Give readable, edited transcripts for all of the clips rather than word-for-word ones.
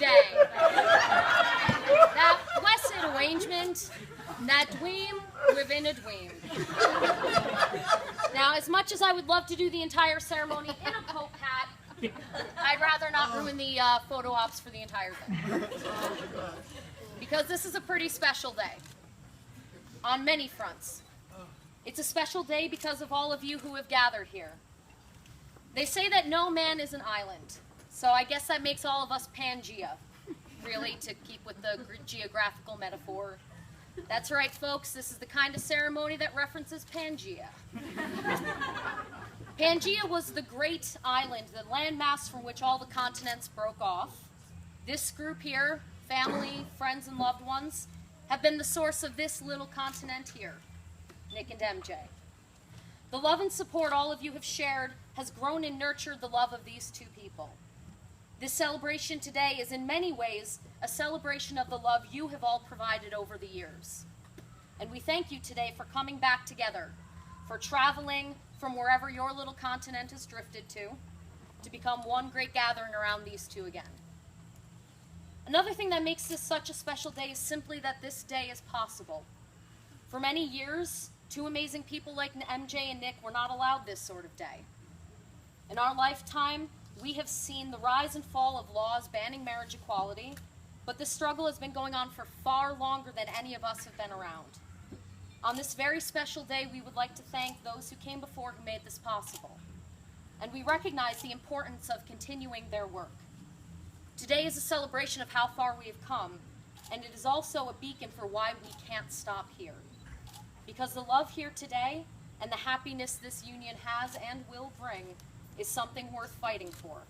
day. That blessed arrangement, that dweem within a dweem. Now, as much as I would love to do the entire ceremony in a Pope hat, I'd rather not ruin the photo ops for the entire thing. Because this is a pretty special day. On many fronts. It's a special day because of all of you who have gathered here. They say that no man is an island, so I guess that makes all of us Pangea, really, to keep with the geographical metaphor. That's right, folks, this is the kind of ceremony that references Pangea. Pangea was the great island, the landmass from which all the continents broke off. This group here, family, friends, and loved ones, have been the source of this little continent here, Nick and MJ. The love and support all of you have shared has grown and nurtured the love of these two people. This celebration today is in many ways a celebration of the love you have all provided over the years. And we thank you today for coming back together, for traveling from wherever your little continent has drifted to become one great gathering around these two again. Another thing that makes this such a special day is simply that this day is possible. For many years, two amazing people like MJ and Nick were not allowed this sort of day. In our lifetime, we have seen the rise and fall of laws banning marriage equality, but this struggle has been going on for far longer than any of us have been around. On this very special day, we would like to thank those who came before who made this possible. And we recognize the importance of continuing their work. Today is a celebration of how far we have come, and it is also a beacon for why we can't stop here. Because the love here today and the happiness this union has and will bring is something worth fighting for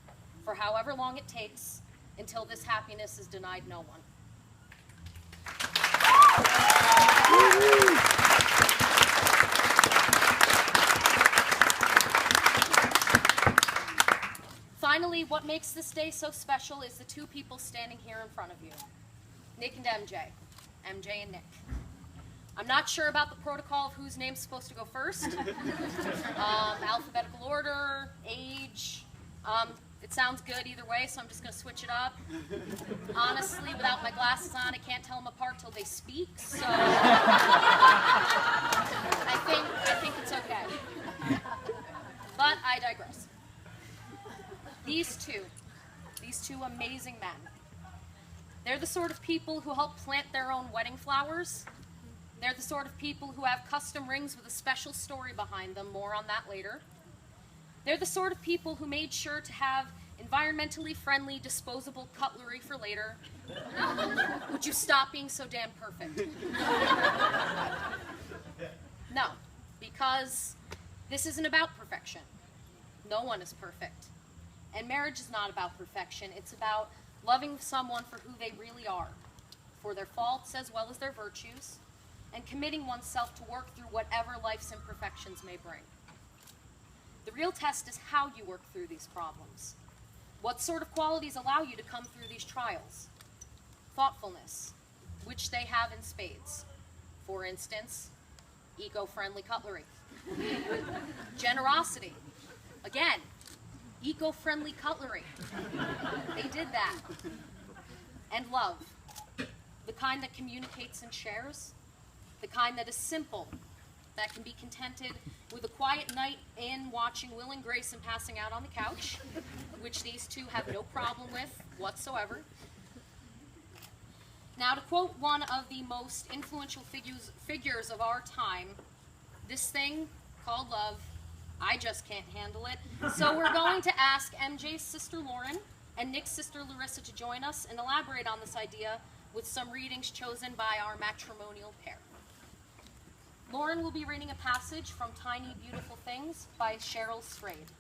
however long it takes, until this happiness is denied no one. Finally, what makes this day so special is the two people standing here in front of you, Nick and MJ and Nick. I'm not sure about the protocol of whose name's supposed to go first. Alphabetical order, age. It sounds good either way, so I'm just going to switch it up. Honestly, without my glasses on, I can't tell them apart till they speak, so I think it's okay. But I digress. These two amazing men, they're the sort of people who help plant their own wedding flowers. They're the sort of people who have custom rings with a special story behind them. More on that later. They're the sort of people who made sure to have environmentally friendly, disposable cutlery for later. Would you stop being so damn perfect? No, because this isn't about perfection. No one is perfect. And marriage is not about perfection. It's about loving someone for who they really are, for their faults as well as their virtues, and committing oneself to work through whatever life's imperfections may bring. The real test is how you work through these problems. What sort of qualities allow you to come through these trials? Thoughtfulness, which they have in spades. For instance, eco-friendly cutlery. Generosity, again, eco-friendly cutlery. They did that. And love, the kind that communicates and shares, the kind that is simple, that can be contented with a quiet night in watching Will and Grace and passing out on the couch, which these two have no problem with whatsoever. Now, to quote one of the most influential figures of our time, this thing called love, I just can't handle it. So we're going to ask MJ's sister Lauren and Nick's sister Larissa to join us and elaborate on this idea with some readings chosen by our matrimonial pair. Lauren will be reading a passage from Tiny Beautiful Things by Cheryl Strayed.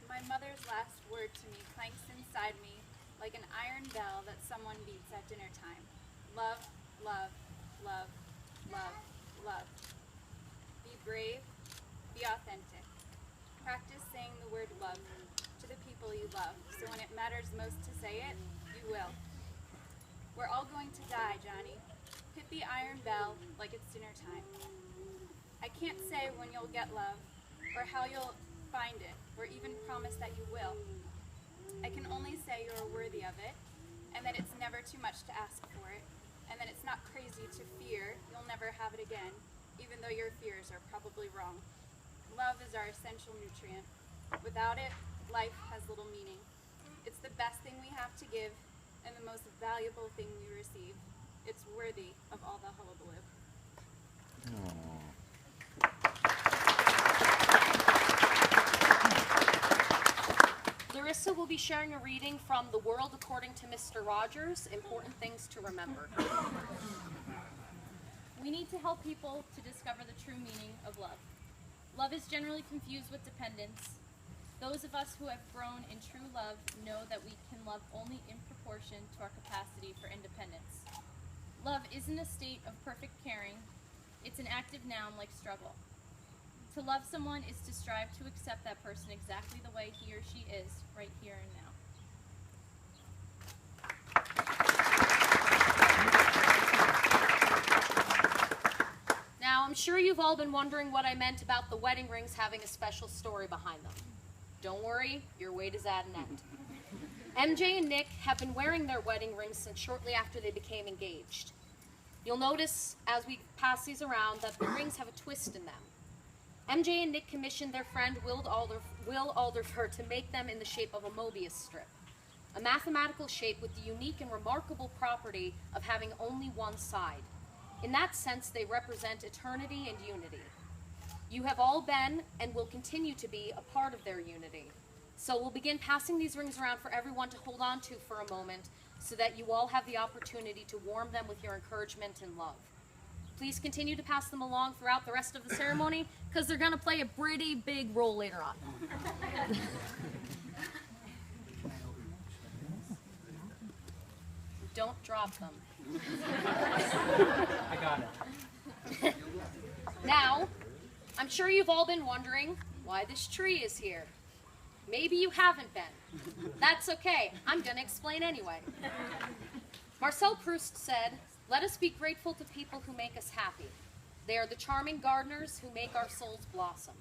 My mother's last word to me clanks inside me like an iron bell that someone beats at dinner time. Love, love, love, love, love. Be brave, be authentic. Practice saying the word love to the people you love, so when it matters most to say it, you will. We're all going to die, Johnny. Hit the iron bell like it's dinner time. I can't say when you'll get love, or how you'll find it, or even promise that you will. I can only say you're worthy of it, and that it's never too much to ask for it, and that it's not crazy to fear you'll never have it again, even though your fears are probably wrong. Love is our essential nutrient. Without it, life has little meaning. It's the best thing we have to give, and the most valuable thing we receive. It's worthy of all the hullabaloo. Larissa will be sharing a reading from The World According to Mr. Rogers, Important Things to Remember. We need to help people to discover the true meaning of love. Love is generally confused with dependence. Those of us who have grown in true love know that we can love only in proportion to our capacity for independence. Love isn't a state of perfect caring. It's an active noun like struggle. To love someone is to strive to accept that person exactly the way he or she is, right here and now. Now, I'm sure you've all been wondering what I meant about the wedding rings having a special story behind them. Don't worry, your wait is at an end. MJ and Nick have been wearing their wedding rings since shortly after they became engaged. You'll notice as we pass these around that the rings have a twist in them. MJ and Nick commissioned their friend Will Alderfer to make them in the shape of a Mobius strip, a mathematical shape with the unique and remarkable property of having only one side. In that sense, they represent eternity and unity. You have all been and will continue to be a part of their unity. So we'll begin passing these rings around for everyone to hold on to for a moment so that you all have the opportunity to warm them with your encouragement and love. Please continue to pass them along throughout the rest of the ceremony because they're going to play a pretty big role later on. Don't drop them. I got it. Now, I'm sure you've all been wondering why this tree is here. Maybe you haven't been. That's okay. I'm going to explain anyway. Marcel Proust said, "Let us be grateful to people who make us happy. They are the charming gardeners who make our souls blossom."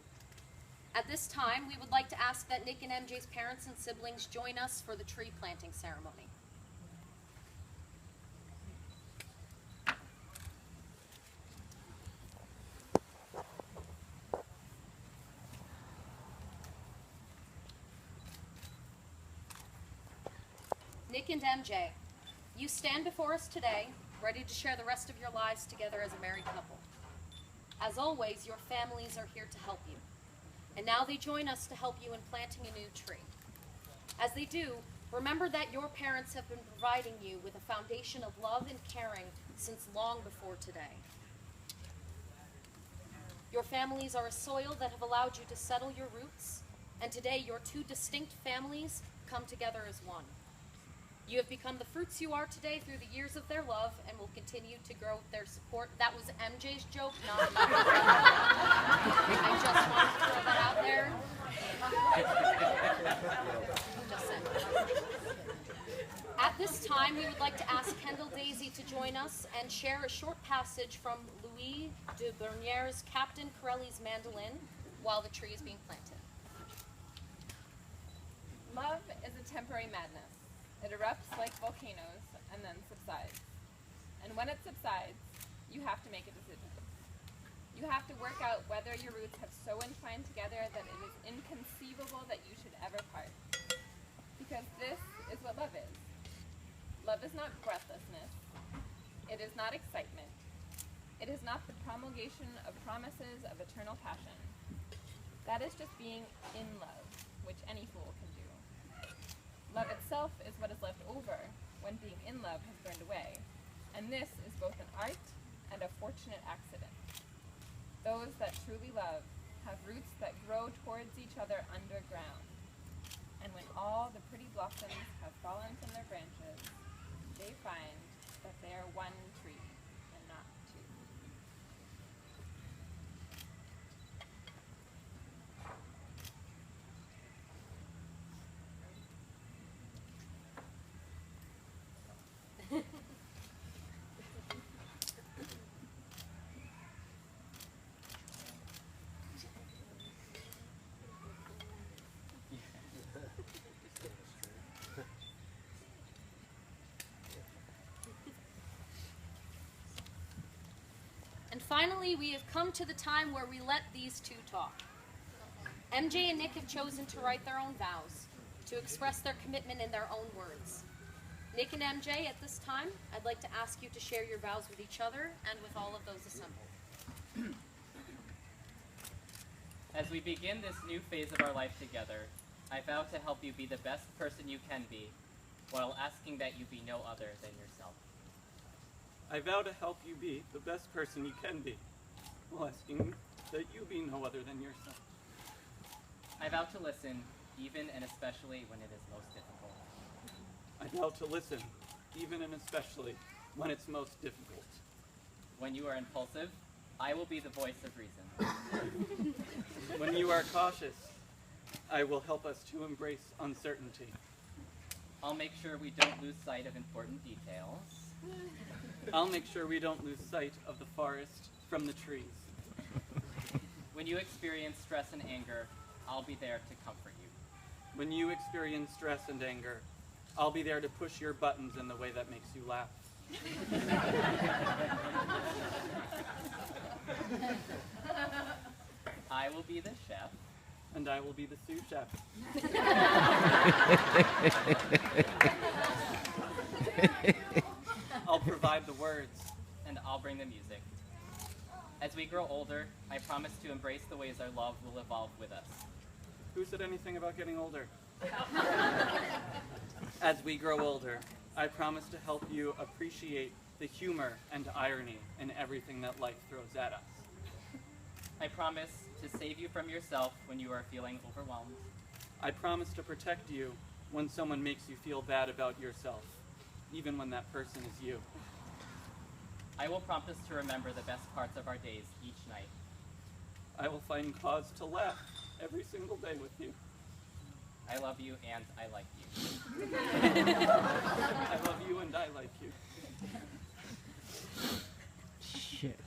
At this time, we would like to ask that Nick and MJ's parents and siblings join us for the tree planting ceremony. Nick and MJ, you stand before us today, ready to share the rest of your lives together as a married couple. As always, your families are here to help you. And now they join us to help you in planting a new tree. As they do, remember that your parents have been providing you with a foundation of love and caring since long before today. Your families are a soil that have allowed you to settle your roots, and today your two distinct families come together as one. You have become the fruits you are today through the years of their love and will continue to grow with their support. That was MJ's joke, not mine. I just wanted to throw that out there. Just saying. At this time, we would like to ask Kendall Daisy to join us and share a short passage from Louis de Berniere's Captain Corelli's Mandolin while the tree is being planted. Love is a temporary madness. It erupts like volcanoes and then subsides. And when it subsides, you have to make a decision. You have to work out whether your roots have so entwined together that it is inconceivable that you should ever part. Because this is what love is. Love is not breathlessness. It is not excitement. It is not the promulgation of promises of eternal passion. That is just being in love, which any fool can do. Love itself is what is left over when being in love has burned away, and this is both an art and a fortunate accident. Those that truly love have roots that grow towards each other underground, and when all the pretty blossoms have fallen from their branches, they find that they are one tree and not two. finally, we have come to the time where we let these two talk. MJ and Nick have chosen to write their own vows, to express their commitment in their own words. Nick and MJ, at this time, I'd like to ask you to share your vows with each other and with all of those assembled. As we begin this new phase of our life together, I vow to help you be the best person you can be, while asking that you be no other than yourself. I vow to help you be the best person you can be, while asking that you be no other than yourself. I vow to listen, even and especially when it is most difficult. I vow to listen, even and especially when it's most difficult. When you are impulsive, I will be the voice of reason. When you are cautious, I will help us to embrace uncertainty. I'll make sure we don't lose sight of important details. I'll make sure we don't lose sight of the forest from the trees. When you experience stress and anger, I'll be there to comfort you. When you experience stress and anger, I'll be there to push your buttons in the way that makes you laugh. I will be the chef. And I will be the sous chef. I'll provide the words. And I'll bring the music. As we grow older, I promise to embrace the ways our love will evolve with us. Who said anything about getting older? As we grow older, I promise to help you appreciate the humor and irony in everything that life throws at us. I promise to save you from yourself when you are feeling overwhelmed. I promise to protect you when someone makes you feel bad about yourself, even when that person is you. I will promise to remember the best parts of our days each night. I will find cause to laugh every single day with you. I love you and I like you. I love you and I like you. Shit.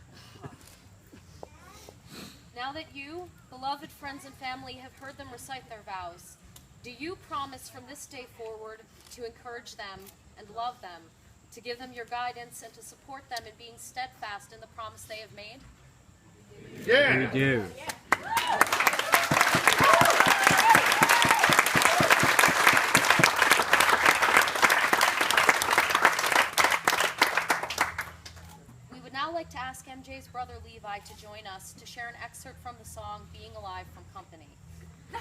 Now that you, beloved friends and family, have heard them recite their vows, do you promise from this day forward to encourage them and love them, to give them your guidance and to support them in being steadfast in the promise they have made? We do. We would now like to ask MJ's brother Levi to join us to share an excerpt from the song Being Alive from Company.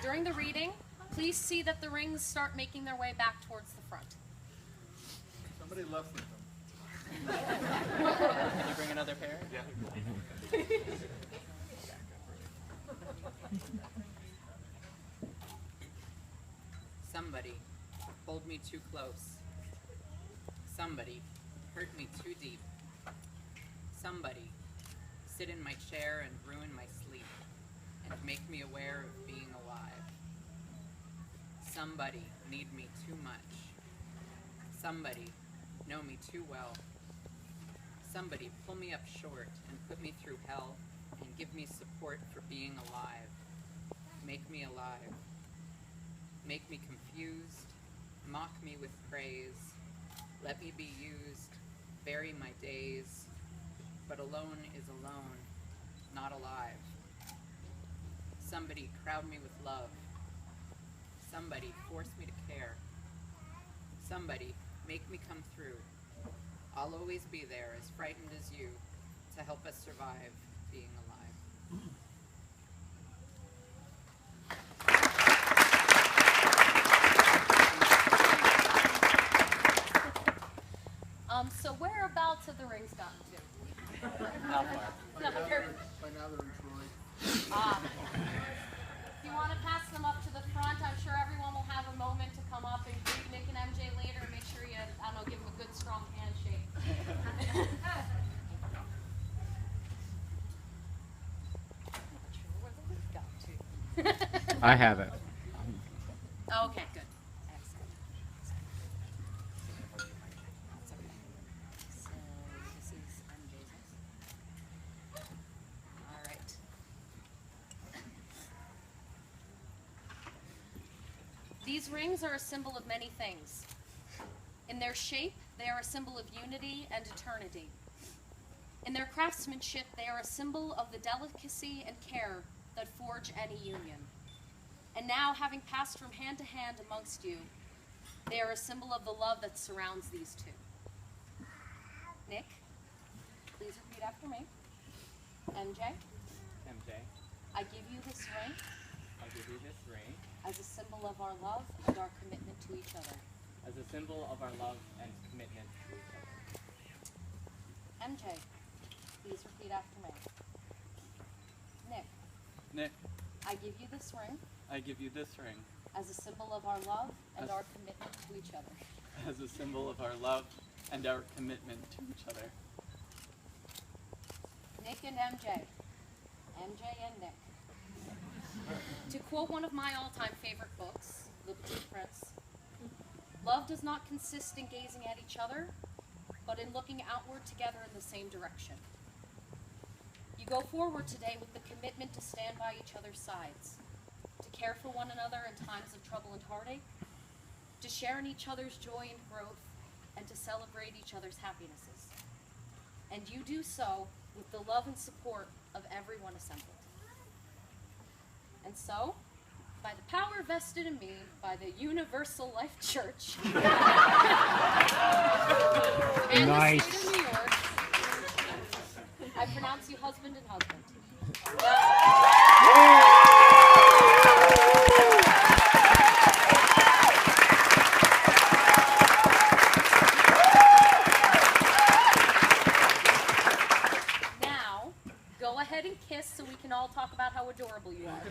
During the reading, please see that the rings start making their way back towards the front. Somebody left them. Can you bring another pair? Yeah. Somebody pulled me too close. Somebody hurt me too deep. Somebody sit in my chair and ruin my sleep and make me aware of being alive. Somebody need me too much. Somebody know me too well. Somebody pull me up short and put me through hell and give me support for being alive. Make me alive. Make me confused. Mock me with praise. Let me be used. Bury my days. But alone is alone, not alive. Somebody crowd me with love. Somebody force me to care. Somebody make me come through. I'll always be there, as frightened as you, to help us survive being alive. So whereabouts have the rings gotten to? How far? By now they're in Troy. If you want to pass them up to the front, I'm sure everyone will have a moment to come up and greet Nick and MJ later and make sure you, I don't know, give them a good strong handshake. I have it. Okay, good. Excellent. That's okay. So this is MJ's. All right. These rings are a symbol of many things. In their shape, they are a symbol of unity and eternity. In their craftsmanship, they are a symbol of the delicacy and care that forge any union. And now, having passed from hand to hand amongst you, they are a symbol of the love that surrounds these two. Nick, please repeat after me. MJ, MJ, I give you this ring I give you this ring as a symbol of our love and our commitment to each other. as a symbol of our love and commitment to each other. MJ, please repeat after me. Nick, Nick, I give you this ring I give you this ring as a symbol of our love and As- our commitment to each other. as a symbol of our love and our commitment to each other. Nick and MJ. MJ and Nick. To quote one of my all-time favorite books, The Blue Prince, love does not consist in gazing at each other, but in looking outward together in the same direction. You go forward today with the commitment to stand by each other's sides, to care for one another in times of trouble and heartache, to share in each other's joy and growth, and to celebrate each other's happinesses. And you do so with the love and support of everyone assembled. And so, by the power vested in me by the Universal Life Church and Nice. the state of New York, I pronounce you husband and husband. Now, go ahead and kiss so we can all talk about how adorable you are.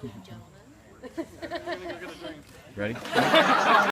Gentlemen. I'm gonna go get a drink. Ready?